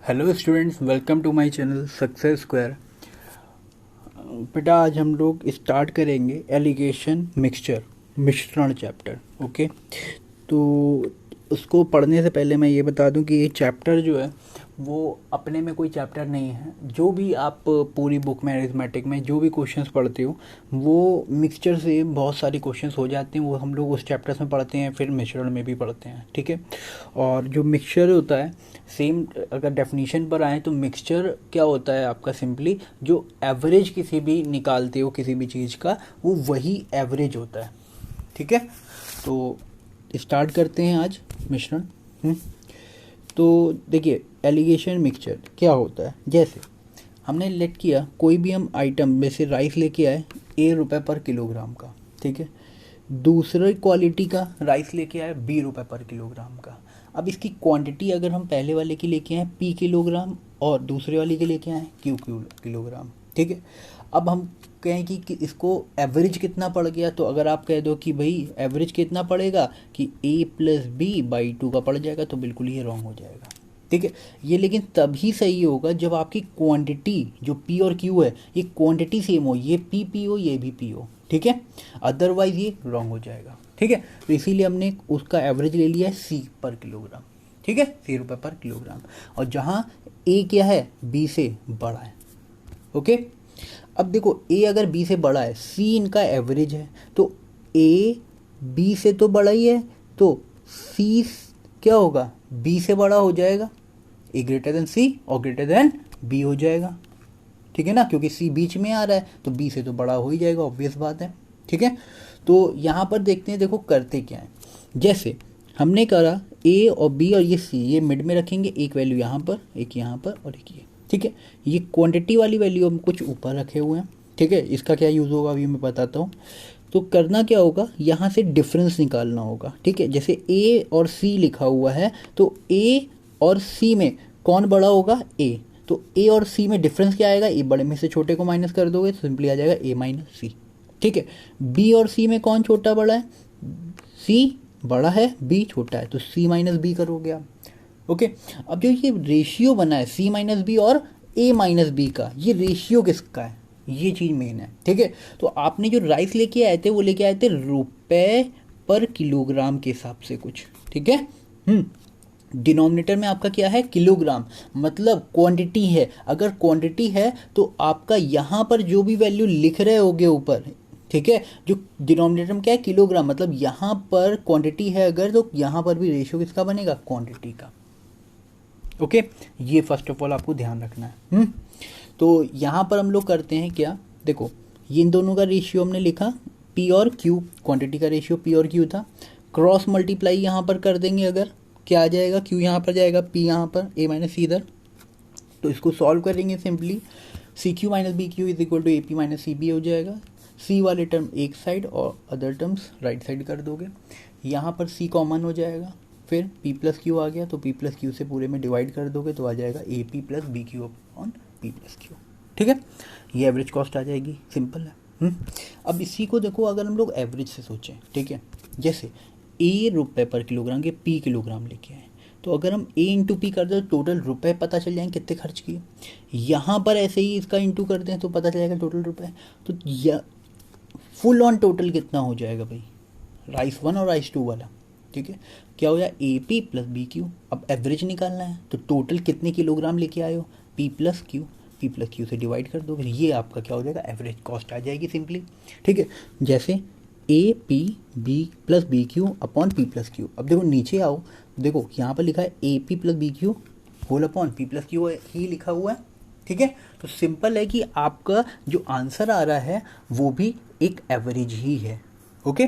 Hello students, welcome to my channel success square. बेटा आज हम लोग स्टार्ट करेंगे एलिगेशन मिक्सचर मिश्रण चैप्टर। ओके, तो उसको पढ़ने से पहले मैं ये बता दूं कि ये चैप्टर जो है वो अपने में कोई चैप्टर नहीं है। जो भी आप पूरी बुक में अरिथमेटिक में जो भी क्वेश्चंस पढ़ते हो वो मिक्सचर से बहुत सारे क्वेश्चंस हो जाते हैं, वो हम लोग उस चैप्टर्स में पढ़ते हैं, फिर मिश्रण में भी पढ़ते हैं। ठीक है, और जो मिक्सचर होता है सेम, अगर डेफिनेशन पर आए तो मिक्सचर क्या होता है आपका, सिंपली जो एवरेज किसी भी निकालते हो किसी भी चीज़ का वो वही एवरेज होता है। ठीक है, तो स्टार्ट करते हैं आज मिश्रण। तो देखिए एलिगेशन मिक्सचर क्या होता है। जैसे हमने लेट किया कोई भी हम आइटम में से राइस लेके आए ₹A पर किलोग्राम का। ठीक है, दूसरे क्वालिटी का राइस लेके आए ₹B पर किलोग्राम का। अब इसकी क्वांटिटी अगर हम पहले वाले की लेके आए P किलोग्राम और दूसरे वाले के लेके आए Q किलोग्राम। ठीक है, अब हम कहें कि इसको एवरेज कितना पड़ गया, तो अगर आप कह दो कि भाई एवरेज कितना पड़ेगा कि A+B/2 का पड़ जाएगा, तो बिल्कुल ये रॉन्ग हो जाएगा। ठीक है, ये लेकिन तभी सही होगा जब आपकी क्वांटिटी जो P और Q है ये क्वांटिटी सेम हो, ये P हो ये भी P हो। ठीक है, अदरवाइज ये रॉन्ग हो जाएगा। ठीक है, तो इसीलिए हमने उसका एवरेज ले लिया है C पर किलोग्राम। ठीक है, ₹C पर किलोग्राम, और जहाँ A क्या है B से बड़ा है। ओके, अब देखो A अगर B से बड़ा है, C इनका एवरेज है, तो A B से तो बड़ा ही है, तो C क्या होगा B से बड़ा हो जाएगा। A ग्रेटर देन C और ग्रेटर देन B हो जाएगा। ठीक है ना, क्योंकि C बीच में आ रहा है तो B से तो बड़ा हो ही जाएगा, ऑब्वियस बात है। ठीक है, तो यहाँ पर देखते हैं, देखो करते क्या है। जैसे हमने करा A और B और ये C ये मिड में रखेंगे, एक वैल्यू यहाँ पर, एक यहाँ पर और एक ये। ठीक है, ये क्वांटिटी वाली वैल्यू हम कुछ ऊपर रखे हुए हैं। ठीक है, इसका क्या यूज़ होगा अभी मैं बताता हूँ। तो करना क्या होगा, यहाँ से डिफरेंस निकालना होगा। ठीक है, जैसे A और C लिखा हुआ है तो A और C में कौन बड़ा होगा, A। तो A और C में डिफरेंस क्या आएगा, A बड़े में से छोटे को माइनस कर दोगे तो सिंपली आ जाएगा A-C। ठीक है, B और C में कौन छोटा बड़ा है, C बड़ा है B छोटा है, तो C-B करोगे आप। ओके, अब जो ये रेशियो बना है C-B और A-B का, ये रेशियो किसका है, ये चीज़ मेन है। ठीक है, तो आपने जो राइस लेके आए थे वो लेके आए थे रुपए पर किलोग्राम के हिसाब से कुछ। ठीक है, डिनोमिनेटर में आपका क्या है, किलोग्राम, मतलब क्वांटिटी है। अगर क्वांटिटी है तो आपका यहाँ पर जो भी वैल्यू लिख रहे होगे ऊपर, ठीक है, जो डिनोमिनेटर में क्या है, किलोग्राम, मतलब यहाँ पर क्वांटिटी है अगर, तो यहाँ पर भी रेशियो किसका बनेगा, क्वांटिटी का। ओके, ये फर्स्ट ऑफ ऑल आपको ध्यान रखना है। तो यहाँ पर हम लोग करते हैं क्या, देखो ये इन दोनों का रेशियो हमने लिखा, P और Q, क्वांटिटी का रेशियो P और Q था। क्रॉस मल्टीप्लाई यहाँ पर कर देंगे, अगर क्या आ जाएगा, Q यहाँ पर जाएगा, P यहाँ पर, A-C इधर। तो इसको सॉल्व करेंगे simply, CQ-BQ is equal to AP-CB हो जाएगा। C वाले टर्म एक साइड और अदर टर्म्स राइट साइड कर दोगे। यहाँ पर C कॉमन हो जाएगा, फिर P+Q आ गया, तो P+Q से पूरे में डिवाइड कर दोगे तो आ जाएगा AP+BQ अपॉन P+Q। ठीक है, ये एवरेज कॉस्ट आ जाएगी, सिंपल है। अब इसी को देखो, अगर हम लोग एवरेज से सोचें, ठीक है, जैसे ₹A पर किलोग्राम के P किलोग्राम लेके आए, तो अगर हम A इंटू पी कर दें तो टोटल रुपए पता चल जाएंगे कितने खर्च किए। यहाँ पर ऐसे ही इसका इंटू कर दें तो पता चलेगा टोटल रुपए। तो फुल ऑन टोटल कितना हो जाएगा भाई, राइस 1 और राइस 2 वाला। ठीक है, क्या हो जाए AP+BQ। अब एवरेज निकालना है तो टोटल कितने किलोग्राम लेके आए हो, P+Q से डिवाइड कर दो, फिर ये आपका क्या हो जाएगा, एवरेज कॉस्ट आ जाएगी सिंपली। ठीक है, जैसे AP+BQ अपॉन P+Q। अब देखो नीचे आओ, देखो यहाँ पर लिखा है AP+BQ होल अपॉन P+Q ही लिखा हुआ है। ठीक है, तो सिंपल है कि आपका जो आंसर आ रहा है वो भी एक एवरेज ही है। ओके,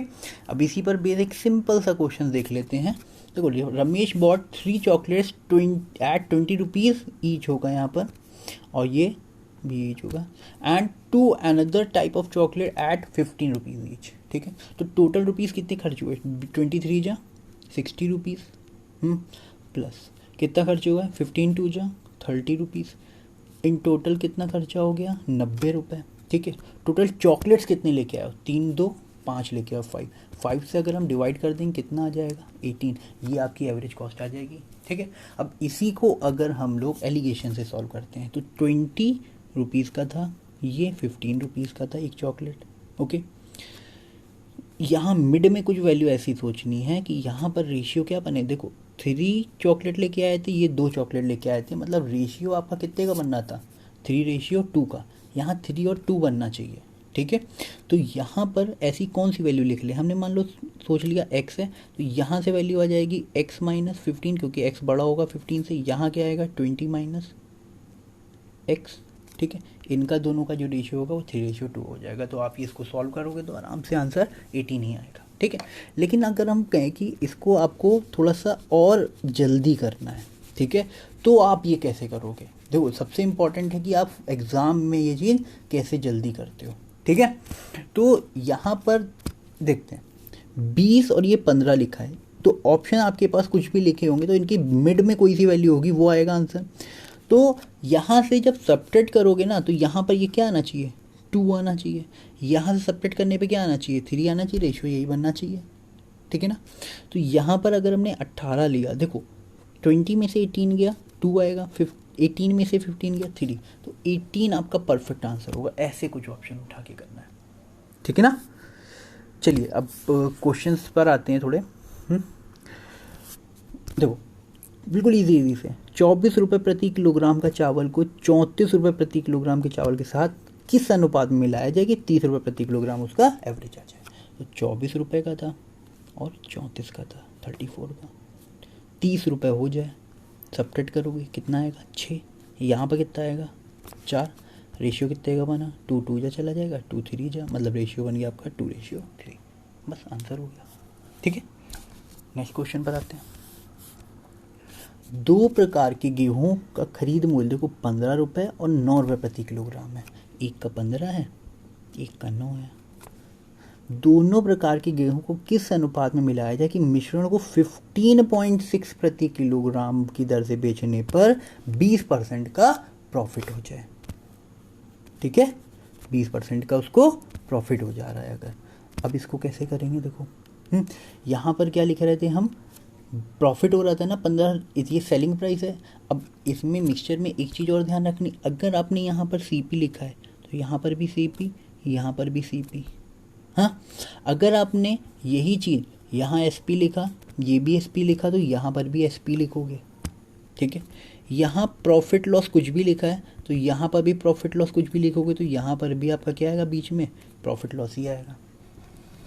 अब इसी पर बेसिक सिंपल सा क्वेश्चन देख लेते हैं। देखो, Ramesh bought 3 chocolates at 20 rupees each होगा यहाँ पर, और ये भी ईच होगा, and two another type of chocolate at 15 rupees each. ठीक है, तो टोटल रुपीज़ कितने खर्च हुए, 23 जा 60 रुपीज़, प्लस कितना खर्च हुआ है, 15 टू जा 30 रुपीज़, इन टोटल कितना खर्चा हो गया, 90 रुपये। ठीक है, टोटल चॉकलेट्स कितने लेके आए हो, 3 2 5 लेके आओ 5, 5 से अगर हम डिवाइड कर देंगे कितना आ जाएगा 18, ये आपकी एवरेज कॉस्ट आ जाएगी। ठीक है, अब इसी को अगर हम लोग एलिगेशन से सॉल्व करते हैं तो 20 रुपीज़ का था, ये 15 रुपीज़ का था एक चॉकलेट। ओके, यहाँ मिड में कुछ वैल्यू ऐसी सोचनी है कि यहाँ पर रेशियो क्या बने, देखो 3 चॉकलेट लेके आए थे, ये 2 चॉकलेट लेके आए थे, मतलब रेशियो आपका कितने का बनना था 3:2 का, यहाँ 3 और 2 बनना चाहिए। ठीक है, तो यहाँ पर ऐसी कौन सी वैल्यू लिख ले, हमने मान लो सोच लिया x है, तो यहाँ से वैल्यू आ जाएगी x माइनस 15, क्योंकि x बड़ा होगा 15 से, यहाँ क्या आएगा 20 माइनस x। ठीक है, इनका दोनों का जो रेशियो होगा वो 3:2 हो जाएगा। तो आप इसको सॉल्व करोगे तो आराम से आंसर 18 ही आएगा। ठीक है, लेकिन अगर हम कहें कि इसको आपको थोड़ा सा और जल्दी करना है, ठीक है, तो आप ये कैसे करोगे, देखो सबसे इम्पॉर्टेंट है कि आप एग्ज़ाम में ये चीज़ कैसे जल्दी करते हो। ठीक है, तो यहाँ पर देखते हैं 20 और ये 15 लिखा है, तो ऑप्शन आपके पास कुछ भी लिखे होंगे तो इनकी मिड में कोई सी वैल्यू होगी वो आएगा आंसर। तो यहाँ से जब सब्ट्रैक्ट करोगे ना तो यहाँ पर ये क्या आना चाहिए 2 आना चाहिए, यहाँ से सब्ट्रैक्ट करने पे क्या आना चाहिए 3 आना चाहिए, रेशियो यही बनना चाहिए। ठीक है ना, तो यहाँ पर अगर हमने 18 लिया, देखो 20 में से 18 गया 2 आएगा, 18 में से 15 गया 3, तो 18 आपका परफेक्ट आंसर होगा। ऐसे कुछ ऑप्शन उठा के करना है। ठीक है ना, चलिए अब क्वेश्चंस पर आते हैं थोड़े। देखो बिल्कुल इजी से 24 रुपये प्रति किलोग्राम का चावल को 34 रुपये प्रति किलोग्राम के चावल के साथ किस अनुपात में मिलाया जाए कि 30 रुपये प्रति किलोग्राम उसका एवरेज आ जाए। तो 24 रुपये का था और 34 का था, 34 का 30 रुपये हो जाए, सब्ट्रैक्ट करोगे कितना आएगा 6, यहाँ पर कितना आएगा 4, रेशियो कितने का बना 2 जा चला जाएगा 2 3 जा, मतलब रेशियो बन गया आपका 2:3, बस आंसर हो गया। ठीक है, नेक्स्ट क्वेश्चन पर आते हैं। 2 प्रकार के गेहूं का खरीद मूल्य को 15 रुपये और 9 रुपये प्रति किलोग्राम है, एक का 15 है एक का 9 है। दोनों प्रकार के गेहूं को किस अनुपात में मिलाया जाए कि मिश्रण को 15.6 प्रति किलोग्राम की दर से बेचने पर 20% का प्रॉफिट हो जाए। ठीक है, 20% का उसको प्रॉफिट हो जा रहा है अगर। अब इसको कैसे करेंगे, देखो यहाँ पर क्या लिख रहे थे हम, प्रॉफिट हो रहा था ना 15, ये सेलिंग प्राइस है। अब इसमें मिक्सचर में एक चीज़ और ध्यान रखनी, अगर आपने यहाँ पर CP लिखा है तो यहाँ पर भी CP, यहाँ पर भी CP। हाँ, अगर आपने यही चीज़ यहाँ SP लिखा, ये भी SP लिखा, तो यहाँ पर भी SP लिखोगे। ठीक है, यहाँ प्रॉफिट लॉस कुछ भी लिखा है तो यहाँ पर भी प्रॉफिट लॉस कुछ भी लिखोगे, तो यहाँ पर भी आपका क्या आएगा, बीच में प्रॉफिट लॉस ही आएगा।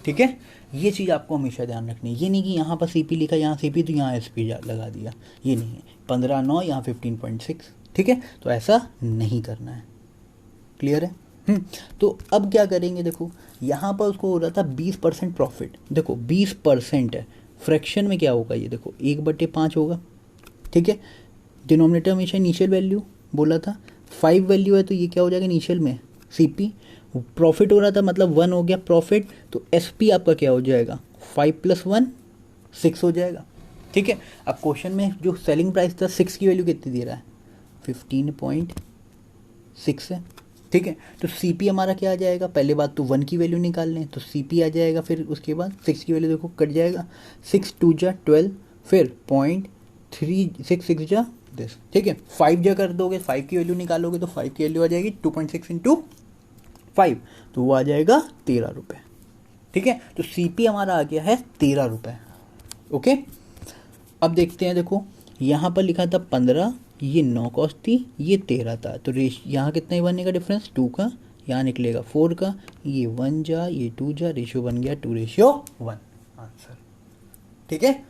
ठीक है, ये चीज़ आपको हमेशा ध्यान रखनी है। ये नहीं कि यहाँ पर CP लिखा, यहाँ CP तो यहाँ SP लगा दिया, ये नहीं है। 15/9 यहाँ 15.6। ठीक है, तो ऐसा नहीं करना है। क्लियर है। तो अब क्या करेंगे, देखो यहाँ पर उसको हो रहा था 20% प्रॉफिट, देखो 20% है, फ्रैक्शन में क्या होगा, ये देखो 1/5 होगा। ठीक है, डिनोमिनेटर हमेशा इनिशियल वैल्यू बोला था, 5 वैल्यू है तो ये क्या हो जाएगा इनिशियल में CP, प्रॉफिट हो रहा था मतलब 1 हो गया प्रॉफिट, तो SP आपका क्या हो जाएगा 5 + 1 6 हो जाएगा। ठीक है, अब क्वेश्चन में जो सेलिंग प्राइस था 6 की वैल्यू कितनी दे रहा है 15.6 है। ठीक है, तो CP हमारा क्या आ जाएगा, पहले बात तो 1 की वैल्यू निकाल लें तो CP आ जाएगा, फिर उसके बाद 6 की वैल्यू देखो कट जाएगा, 6 2 जा 12, फिर 0.36 जा दिस। ठीक है, 5 जा कर दोगे, 5 की वैल्यू निकालोगे तो 5 की वैल्यू आ जाएगी 2.6 × 5, तो वो आ जाएगा 13 रुपये। ठीक है, तो CP हमारा आ गया है 13 रुपये। ओके, अब देखते हैं, देखो यहाँ पर लिखा था 15, ये 9 कॉस्ट थी, ये 13 था, तो यहाँ कितना ही बनेगा डिफरेंस 2 का, यहाँ निकलेगा 4 का, ये 1 जा ये 2 जा, रेशियो बन गया 2:1 आंसर। ठीक है,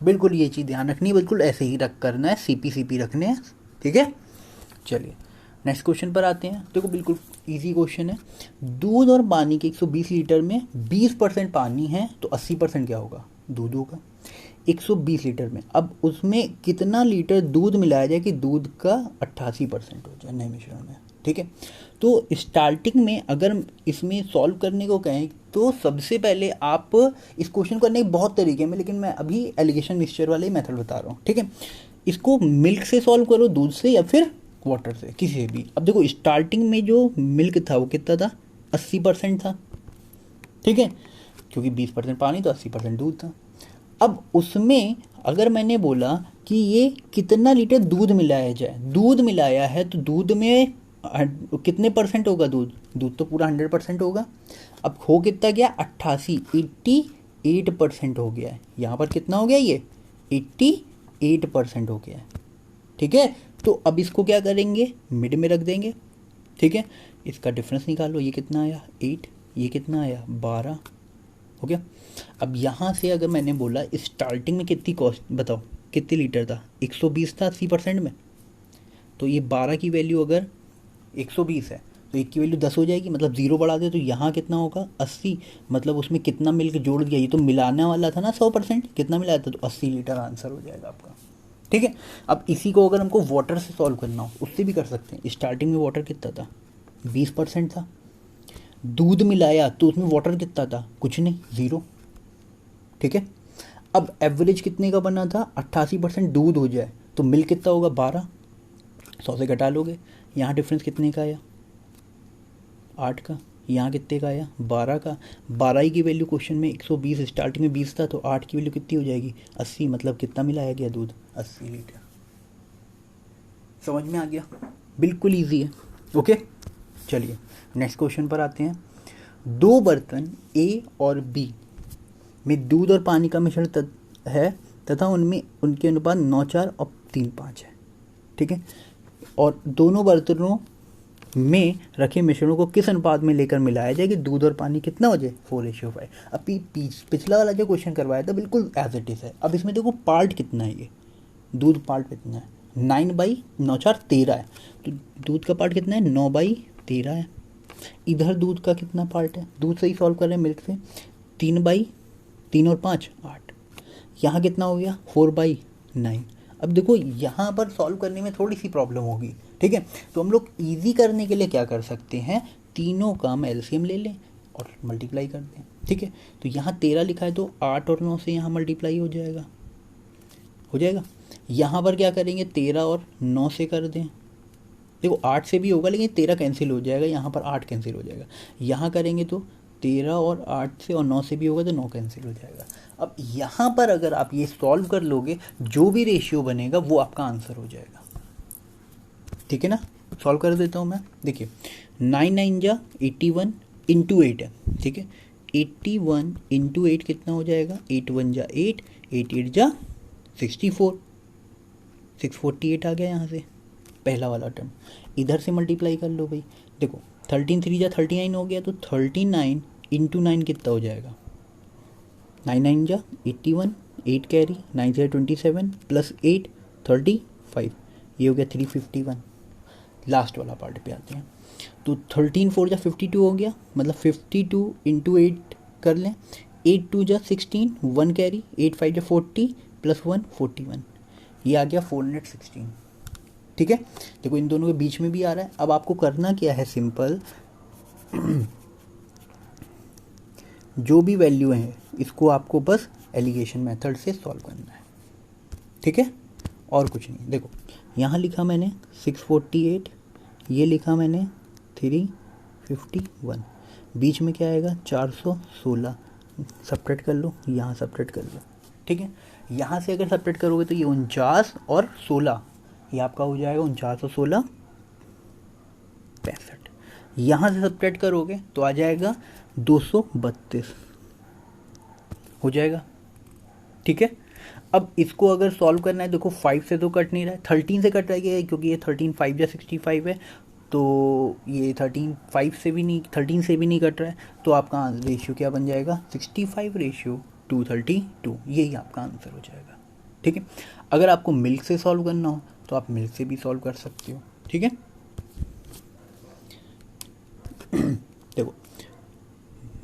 बिल्कुल ये चीज़ ध्यान रखनी है, बिल्कुल ऐसे ही रख करना है, CP रखने हैं। ठीक है, चलिए नेक्स्ट क्वेश्चन पर आते हैं। देखो बिल्कुल इजी क्वेश्चन है, दूध और पानी के 120 लीटर में 20% पानी है तो 80% क्या होगा दूध होगा 120 लीटर में। अब उसमें कितना लीटर दूध मिलाया जाए कि दूध का 88% हो जाए नए मिश्रण में। ठीक है, तो स्टार्टिंग में अगर इसमें सॉल्व करने को कहें तो सबसे पहले आप इस क्वेश्चन को करने के बहुत तरीके में, लेकिन मैं अभी एलिगेशन मिक्सचर वाले मेथड बता रहा हूँ। ठीक है, इसको मिल्क से सॉल्व करो, दूध से या फिर वाटर से, किसी से भी। अब देखो स्टार्टिंग में जो मिल्क था वो कितना था 80% था। ठीक है, क्योंकि 20% पानी तो 80% दूध था। अब उसमें अगर मैंने बोला कि ये कितना लीटर दूध मिलाया जाए, दूध मिलाया है तो दूध में कितने परसेंट होगा, दूध तो पूरा 100% होगा। अब हो कितना गया, 88% हो गया है। यहाँ पर कितना हो गया, ये 88% हो गया है। ठीक है, तो अब इसको क्या करेंगे, मिड में रख देंगे। ठीक है, इसका डिफरेंस निकालो, ये कितना आया 8, ये कितना आया 12। हो गया। अब यहाँ से अगर मैंने बोला स्टार्टिंग में कितनी कॉस्ट बताओ, कितने लीटर था, 120 था 80% में, तो ये 12 की वैल्यू अगर 120 है तो 1 की वैल्यू 10 हो जाएगी, मतलब 0 बढ़ा दे तो यहाँ कितना होगा 80, मतलब उसमें कितना मिल्क जोड़ दिया, ये तो मिलाने वाला था ना 100%, कितना मिलाया था, तो 80 लीटर आंसर हो जाएगा आपका। ठीक है, अब इसी को अगर हमको वाटर से सॉल्व करना हो उससे भी कर सकते हैं। स्टार्टिंग में वाटर कितना था, 20% था, दूध मिलाया तो उसमें वाटर कितना था, कुछ नहीं, 0। ठीक है, अब एवरेज कितने का बना था, 88% दूध हो जाए तो मिल्क कितना होगा 12, 100 से घटा लोगे, यहाँ डिफरेंस कितने का आया 8 का, यहाँ कितने का आया 12 का। 12 की वैल्यू क्वेश्चन में 120, स्टार्टिंग में 20 था तो 8 की वैल्यू कितनी हो जाएगी 80, मतलब कितना मिलाया गया दूध 80 लीटर। समझ में आ गया, बिल्कुल ईजी है। ओके, चलिए नेक्स्ट क्वेश्चन पर आते हैं। 2 बर्तन ए और बी में दूध और पानी का मिश्रण है तथा उनमें उनके अनुपात 9:4 और 3:5 है। ठीक है, और दोनों बर्तनों में रखे मिश्रणों को किस अनुपात में लेकर मिलाया जाए कि दूध और पानी कितना हो जाए 4:5। अब पिछला वाला जो क्वेश्चन करवाया था बिल्कुल एज इट इज़ है। अब इसमें देखो पार्ट कितना है, ये दूध पार्ट कितना है 9/9 13 है, तो दूध का पार्ट कितना है 9/13 है। इधर दूध का कितना पार्ट है, दूध से ही सॉल्व कर रहे हैं मिल्क से, 3/3 और 5 8, यहाँ कितना हो गया 4/9। अब देखो यहाँ पर सॉल्व करने में थोड़ी सी प्रॉब्लम होगी। ठीक है, तो हम लोग इजी करने के लिए क्या कर सकते हैं, तीनों का हम एलसीएम ले लें और मल्टीप्लाई कर दें। ठीक है, तो यहाँ 13 लिखा है तो 8 और 9 से यहाँ मल्टीप्लाई हो जाएगा, यहाँ पर क्या करेंगे 13 और 9 से कर दें। देखो 8 से भी होगा लेकिन 13 कैंसिल हो जाएगा, यहाँ पर 8 कैंसिल हो जाएगा। यहाँ करेंगे तो 13 और 8 से और 9 से भी होगा तो 9 कैंसिल हो जाएगा। अब यहाँ पर अगर आप ये सॉल्व कर लोगे जो भी रेशियो बनेगा वो आपका आंसर हो जाएगा। ठीक है ना, सॉल्व कर देता हूँ मैं। देखिए 9 9 जा 81 इंटू 8 है। ठीक है, 81 इंटू 8 कितना हो जाएगा, 8 1 जा 8, 8 8 जा 64, 648 आ गया यहाँ से पहला वाला टर्म। इधर से मल्टीप्लाई कर लो भाई, देखो 13 3 जा 39 हो गया, तो 39 इंटू 9 कितना हो जाएगा, 9 9 जा 81, 8 कैरी 9 से 27 प्लस 8 35, ये हो गया 351। लास्ट वाला पार्ट पे आते हैं, तो 13 4 जा 52 हो गया, मतलब 52 इंटू 8 कर लें, 8 2 जा 16, 1 कैरी 8 5 जा 40 प्लस 1 41, ये आ गया 416। ठीक है, देखो इन दोनों के बीच में भी आ रहा है। अब आपको करना क्या है, सिंपल जो भी वैल्यू है इसको आपको बस एलिगेशन मेथड से सॉल्व करना है। ठीक है, और कुछ नहीं। देखो यहाँ लिखा मैंने 648, ये लिखा मैंने 351, बीच में क्या आएगा 416, सब्ट्रैक्ट कर लो, यहाँ सब्ट्रैक्ट कर लो। ठीक है, यहाँ से अगर सब्ट्रैक्ट करोगे तो ये 49 और 16, ये आपका हो जाएगा 49 और 16 65। यहाँ से सब्ट्रैक्ट करोगे तो आ जाएगा 232 हो जाएगा। ठीक है, अब इसको अगर सॉल्व करना है, देखो 5 से तो कट नहीं रहा है, 13 से कट रहा है क्योंकि ये 13 5 या 65 है, तो ये 13 5 से भी नहीं, 13 से भी नहीं कट रहा है, तो आपका रेशियो क्या बन जाएगा 65:232, यही आपका आंसर हो जाएगा। ठीक है, अगर आपको मिल्क से सॉल्व करना हो तो आप मिल्क से भी सॉल्व कर सकते हो। ठीक है, देखो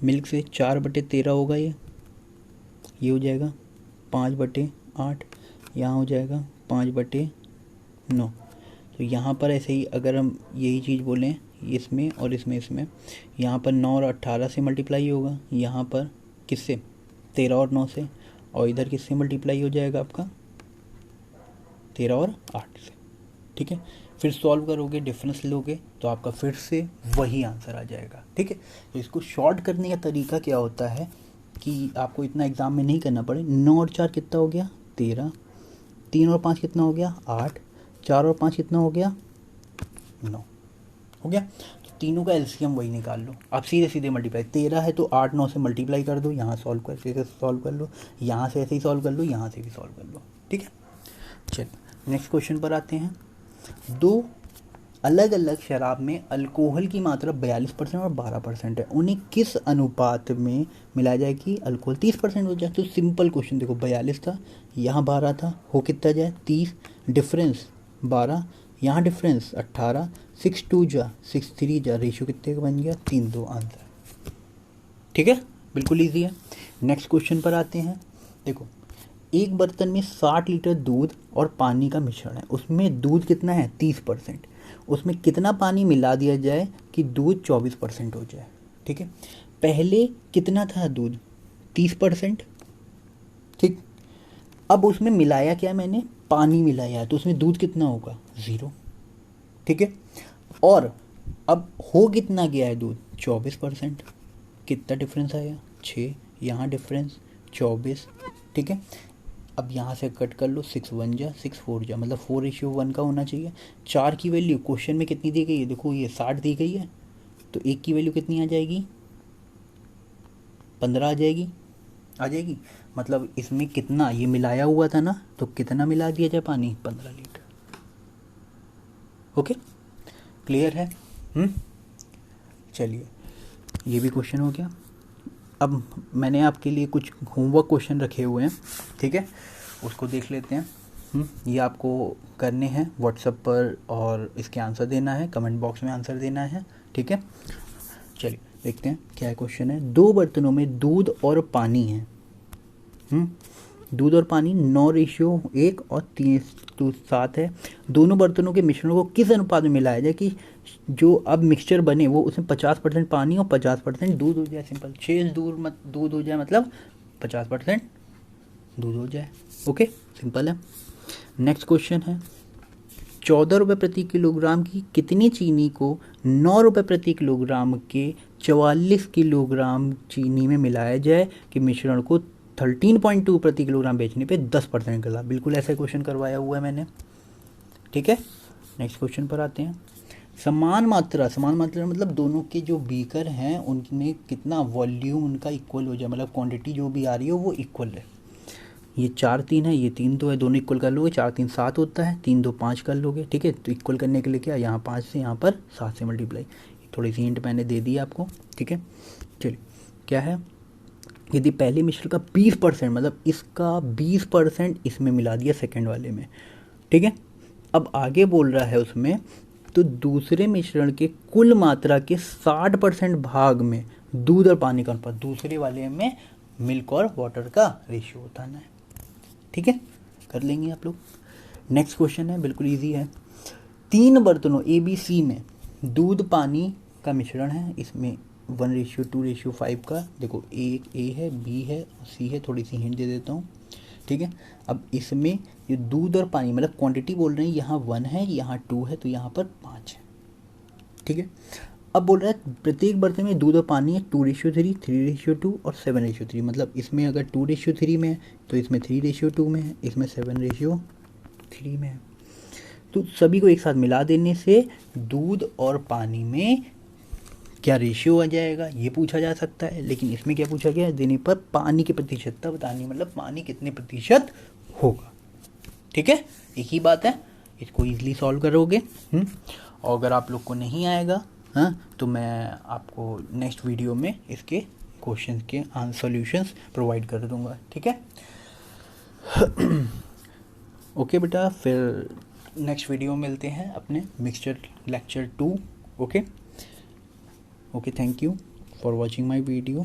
मिल्क से 4/13 होगा, ये हो जाएगा 5/8, यहाँ हो जाएगा 5/9। तो यहाँ पर ऐसे ही अगर हम यही चीज़ बोलें इसमें और इसमें यहाँ पर 9 और 18 से मल्टीप्लाई होगा, यहाँ पर किससे 13 और 9 से, और इधर किससे मल्टीप्लाई हो जाएगा आपका 13 और 8 से। ठीक है, फिर सॉल्व करोगे, डिफरेंस लोगे तो आपका फिर से वही आंसर आ जाएगा। ठीक है, तो इसको शॉर्ट करने का तरीका क्या होता है, कि आपको इतना एग्ज़ाम में नहीं करना पड़े। 9 और 4 कितना हो गया 13, 3 और 5 कितना हो गया 8, 4 और 5 कितना हो गया 9, हो गया। तो तीनों का एलसीएम वही निकाल लो। आप सीधे सीधे मल्टीप्लाई, 13 है तो 8 9 से मल्टीप्लाई कर दो, यहाँ सॉल्व कर ऐसे सॉल्व कर लो, यहाँ से ऐसे ही सॉल्व कर लो, यहाँ से भी सॉल्व कर लो, ठीक है। चलिए नेक्स्ट क्वेश्चन पर आते हैं। दो अलग अलग शराब में अल्कोहल की मात्रा 42% और 12% है, उन्हें किस अनुपात में मिलाया जाए कि अल्कोहल 30% हो जाए। तो सिंपल क्वेश्चन देखो, 42 था, यहाँ 12 था, हो कितना जाए 30, डिफरेंस 12, यहाँ डिफरेंस 18, 6 2 जा 6 3 जा, रेशियो कितने का बन गया 3 2, आंसर। ठीक है, बिल्कुल ईजी है। नेक्स्ट क्वेश्चन पर आते हैं। देखो, एक बर्तन में 60 लीटर दूध और पानी का मिश्रण है, उसमें दूध कितना है 30%, उसमें कितना पानी मिला दिया जाए कि दूध 24% हो जाए। ठीक है, पहले कितना था दूध 30%, ठीक, अब उसमें मिलाया क्या मैंने, पानी मिलाया है, तो उसमें दूध कितना होगा 0। ठीक है, और अब हो कितना गया है दूध 24%, कितना डिफरेंस आया 6, यहाँ डिफरेंस 24। ठीक है, अब यहाँ से कट कर लो, 6 1 जा 6 4 जा, मतलब 4:1 का होना चाहिए। 4 की वैल्यू क्वेश्चन में कितनी दी गई है, देखो ये 60 दी गई है, तो 1 की वैल्यू कितनी आ जाएगी 15 आ जाएगी। मतलब इसमें कितना ये मिलाया हुआ था ना, तो कितना मिला दिया जाए पानी 15 लीटर। ओके, क्लियर है। चलिए, ये भी क्वेश्चन हो गया। अब मैंने आपके लिए कुछ होमवर्क क्वेश्चन रखे हुए हैं, ठीक है, उसको देख लेते हैं। ये आपको करने हैं व्हाट्सएप पर, और इसके आंसर देना है, कमेंट बॉक्स में आंसर देना है। ठीक है, चलिए देखते हैं क्या क्वेश्चन है। 2 बर्तनों में दूध और पानी है, दूध और पानी 9:1 और 3:7 है। दोनों बर्तनों के मिश्रण को किस अनुपात में मिलाया जाए कि जो अब मिक्सचर बने वो उसमें 50% पानी और 50% दूध हो जाए। सिंपल, 6 दूध हो जाए मतलब 50% दूध हो जाए। ओके, सिंपल है। नेक्स्ट क्वेश्चन है, 14 रुपये प्रति किलोग्राम की कितनी चीनी को 9 रुपये प्रति किलोग्राम के 44 किलोग्राम चीनी में मिलाया जाए कि मिश्रण को 13.2 प्रति किलोग्राम बेचने पे 10% का लाभ। बिल्कुल ऐसा क्वेश्चन करवाया हुआ है मैंने। ठीक है, नेक्स्ट क्वेश्चन पर आते हैं। समान मात्रा मतलब दोनों के जो बीकर हैं उनमें कितना वॉल्यूम उनका इक्वल हो जाए, मतलब क्वांटिटी जो भी आ रही हो वो इक्वल है। ये 4 3 है, ये 3 2 है, दोनों इक्वल कर लोगे, 4 3 7 होता है, 3 2 5 कर लोगे। ठीक है, तो इक्वल करने के लिए क्या, यहाँ 5 से यहाँ पर 7 से मल्टीप्लाई। थोड़ी सी हिंट मैंने दे दी आपको। ठीक है, चलिए क्या है, यदि पहले मिश्रण का 20% मतलब इसका 20% इसमें मिला दिया सेकंड वाले में। ठीक है, अब आगे बोल रहा है उसमें, तो दूसरे मिश्रण के कुल मात्रा के 60% भाग में दूध और पानी का अनुपात, दूसरे वाले में मिल्क और वाटर का रेशियो बताना है। ठीक है, कर लेंगे आप लोग। नेक्स्ट क्वेश्चन है, बिल्कुल इजी है। 3 बर्तनों ABC में दूध पानी का मिश्रण है, इसमें 1:2:5 का। देखो, एक A है, B है, C है, थोड़ी सी हिंट दे देता हूँ। ठीक है, अब इसमें ये दूध और पानी मतलब क्वांटिटी बोल रहे हैं, यहाँ 1 है, यहाँ 2 है, तो यहाँ पर 5 है। ठीक है, अब बोल रहा है प्रत्येक बर्तन में दूध और पानी है 2:3, 3:2 और 7:3। मतलब इसमें अगर 2:3 में है तो इसमें 3:2 में है, इसमें 7:3 में है। तो सभी को एक साथ मिला देने से दूध और पानी में क्या रेशियो आ जाएगा ये पूछा जा सकता है, लेकिन इसमें क्या पूछा गया है, देने पर पानी की प्रतिशतता बतानी, मतलब पानी कितने प्रतिशत होगा। ठीक है, एक ही बात है, इसको इजीली सॉल्व करोगे। और अगर आप लोग को नहीं आएगा तो मैं आपको नेक्स्ट वीडियो में इसके क्वेश्चन के सॉल्यूशंस प्रोवाइड कर दूंगा। ठीक है, ओके बेटा, फिर नेक्स्ट वीडियो में मिलते हैं अपने mixture lecture 2। Okay, thank you for watching my video.